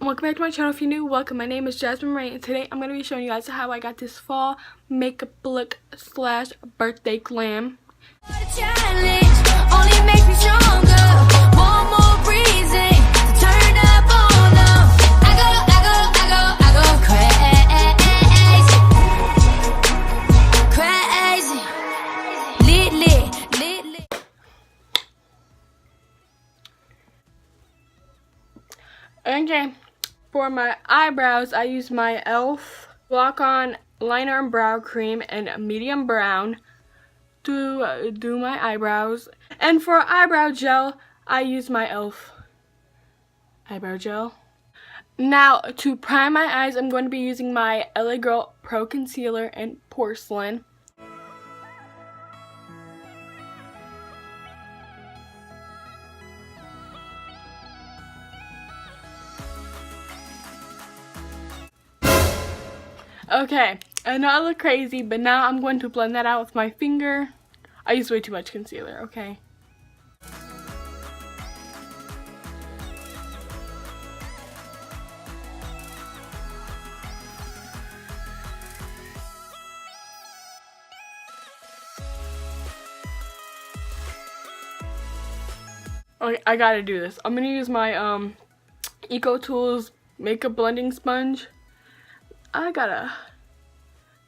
Welcome back to my channel. If you're new, welcome. My name is Jasmine, and today I'm going to be showing you guys how I got this fall makeup look slash birthday glam. Okay, for my eyebrows, I use my e.l.f. Lock On Liner and Brow Cream in medium brown to do my eyebrows. And for eyebrow gel, I use my e.l.f. eyebrow gel. Now, to prime my eyes, I'm going to be using my LA Girl Pro Concealer in Porcelain. Okay, I know I look crazy, but now I'm going to blend that out with my finger. I use way too much concealer, okay? Okay, I gotta do this. I'm gonna use my Eco Tools makeup blending sponge. I gotta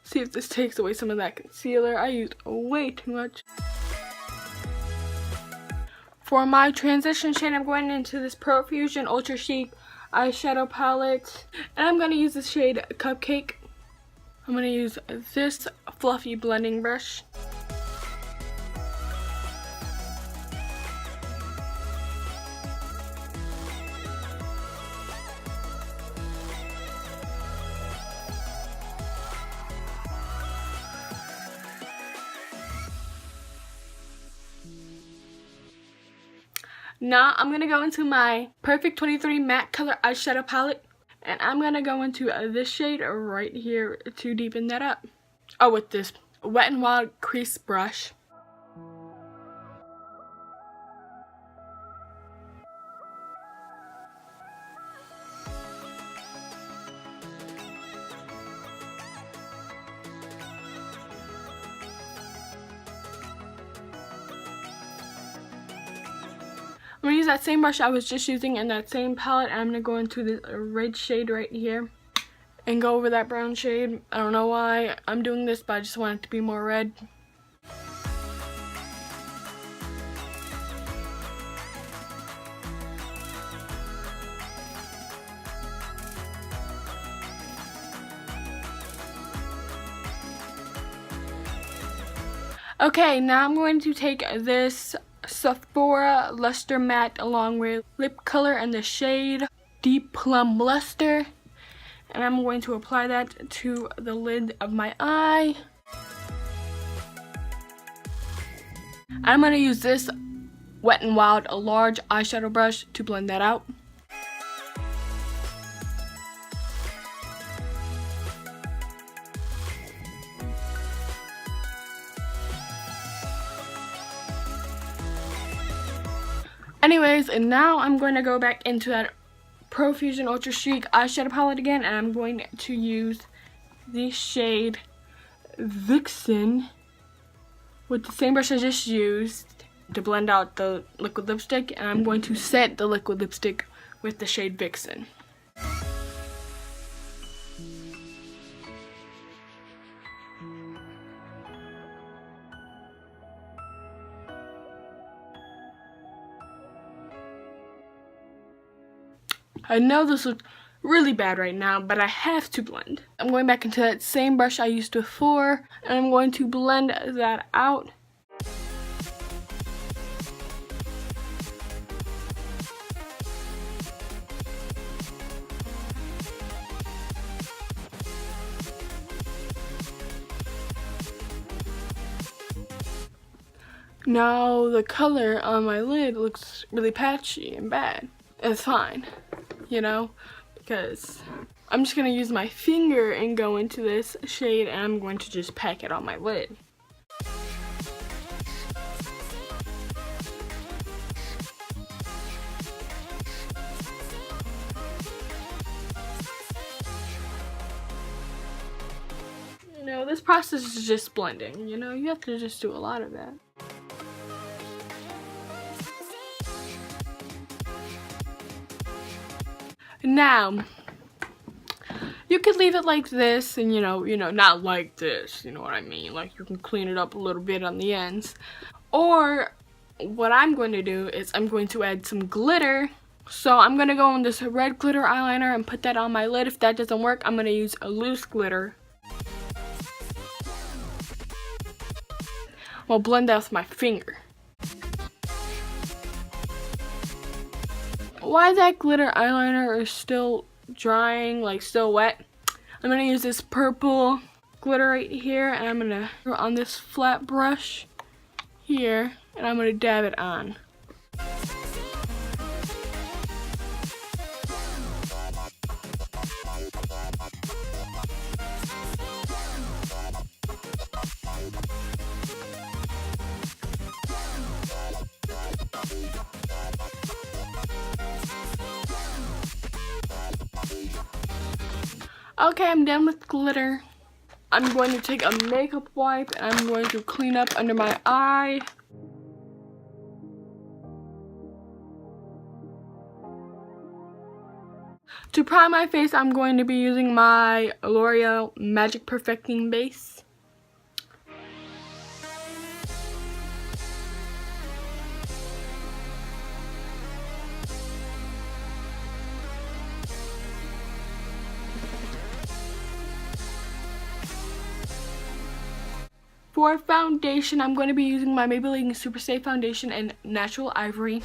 see if this takes away some of that concealer. I used way too much. For my transition shade, I'm going into this Profusion Ultra Chic eyeshadow palette. And I'm going to use the shade Cupcake. I'm going to use this fluffy blending brush. Now I'm going to go into my Perfect 23 Matte Color Eyeshadow Palette. And I'm going to go into this shade right here to deepen that up. Oh, with this WetNWild crease brush. I'm going to use that same brush I was just using in that same palette, and I'm going to go into this red shade right here and go over that brown shade. I don't know why I'm doing this, but I just want it to be more red. Okay, now I'm going to take this Sephora Luster Matte along with lip color and the shade Deep Plum Luster, and I'm going to apply that to the lid of my eye. I'm going to use this WetNWild a large eyeshadow brush to blend that out. Anyways, and now I'm going to go back into that Profusion Ultra Chic eyeshadow palette again, and I'm going to use the shade Vixen with the same brush I just used to blend out the liquid lipstick, and I'm going to set the liquid lipstick with the shade Vixen. I know this looks really bad right now, but I have to blend. I'm going back into that same brush I used before, and I'm going to blend that out. Now the color on my lid looks really patchy and bad. It's fine, you know, because I'm just going to use my finger and go into this shade, and I'm going to just pack it on my lid. this process is just blending, you know, you have to just do a lot of that. Now, you could leave it like this, and you know, not like this, you know what I mean? Like, you can clean it up a little bit on the ends. Or, what I'm going to do is I'm going to add some glitter. So I'm going to go in this red glitter eyeliner and put that on my lid. If that doesn't work, I'm going to use a loose glitter. I'll blend that with my finger. While that glitter eyeliner is still drying, like still wet, I'm going to use this purple glitter right here, and I'm going to put it on this flat brush here, and I'm going to dab it on. Okay, I'm done with glitter. I'm going to take a makeup wipe and I'm going to clean up under my eye. To prime my face, I'm going to be using my L'Oreal Magic Perfecting Base. For foundation, I'm going to be using my Maybelline SuperStay foundation in Natural Ivory.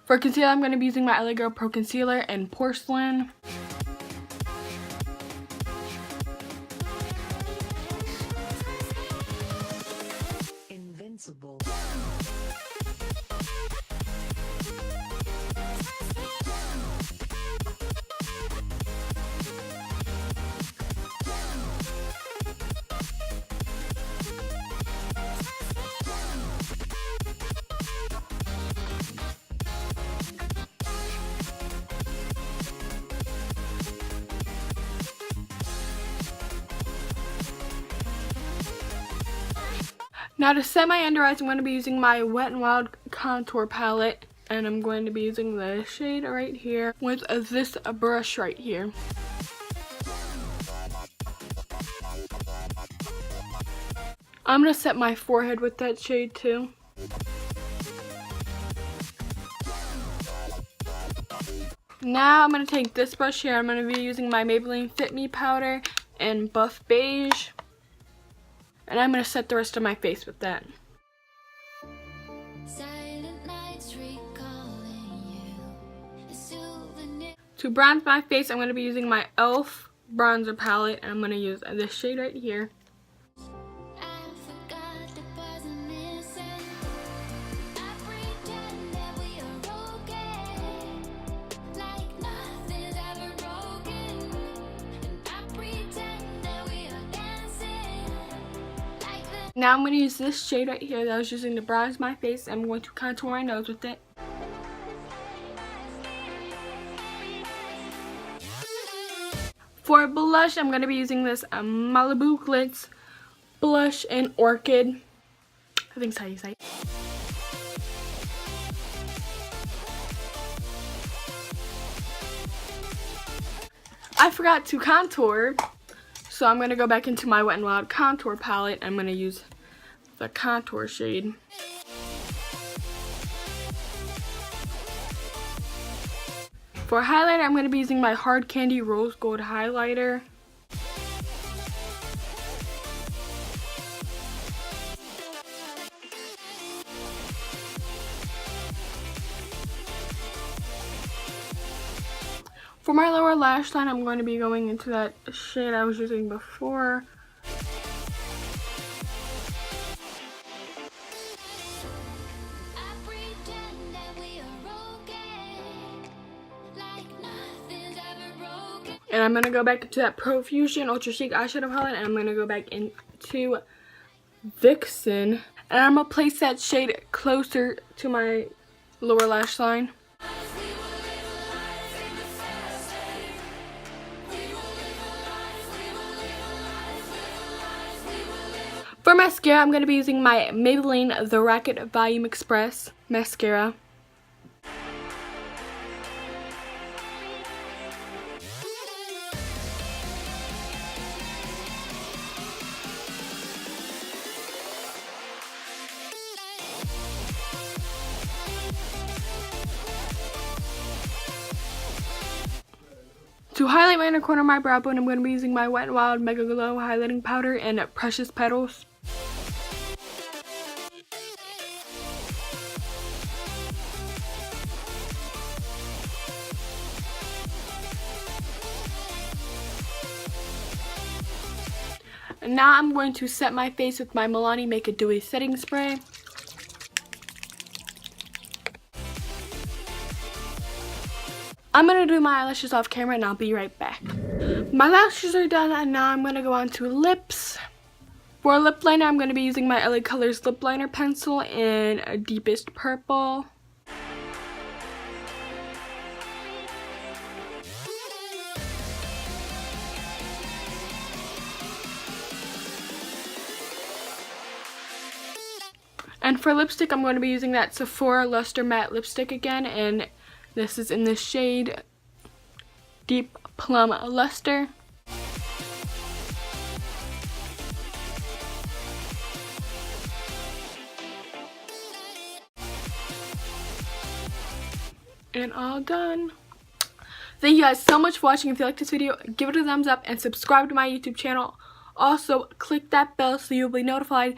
For concealer, I'm going to be using my LA Girl Pro Concealer in Porcelain. Invincible. Now to set my under eyes, I'm going to be using my WetNWild contour palette, and I'm going to be using the shade right here with this brush right here. I'm going to set my forehead with that shade too. Now I'm going to take this brush here. I'm going to be using my Maybelline Fit Me powder in Buff Beige. And I'm going to set the rest of my face with that. To bronze my face, I'm going to be using my e.l.f. bronzer palette. And I'm going to use this shade right here. Now I'm going to use this shade right here that I was using to bronze my face. I'm going to contour my nose with it. For blush, I'm going to be using this Malibu Glitz blush in Orchid. I think that's how you say it. I forgot to contour. So I'm going to go back into my WetNWild contour palette. I'm going to use the contour shade. For highlighter, I'm going to be using my Hard Candy Rose Gold highlighter. For my lower lash line, I'm going to be going into that shade I was using before. I'm going to go back into that Profusion Ultra Chic eyeshadow palette, and I'm going to go back into Vixen. And I'm going to place that shade closer to my lower lash line. For mascara, I'm going to be using my Maybelline The Rocket Volume Express mascara. To highlight my inner corner of my brow bone, I'm going to be using my WetNWild Megaglo highlighting powder and Precious Petals. And now I'm going to set my face with my Milani Make It Dewy setting spray. I'm going to do my eyelashes off camera and I'll be right back. My lashes are done and now I'm going to go on to lips. For lip liner, I'm going to be using my LA Colors lip liner pencil in a deepest purple. And for lipstick, I'm going to be using that Sephora Luster Matte Lipstick again, and this is in the shade Deep Plum Luster. And all done. Thank you guys so much for watching. If you like this video, give it a thumbs up and subscribe to my YouTube channel. Also, click that bell so you'll be notified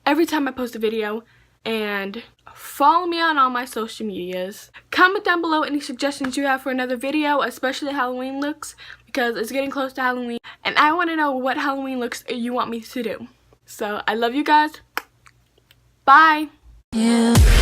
every time I post a video. And follow me on all my social medias. Comment down below any suggestions you have for another video, especially Halloween looks, because it's getting close to Halloween. And I want to know what Halloween looks you want me to do. So, I love you guys. Bye. Yeah.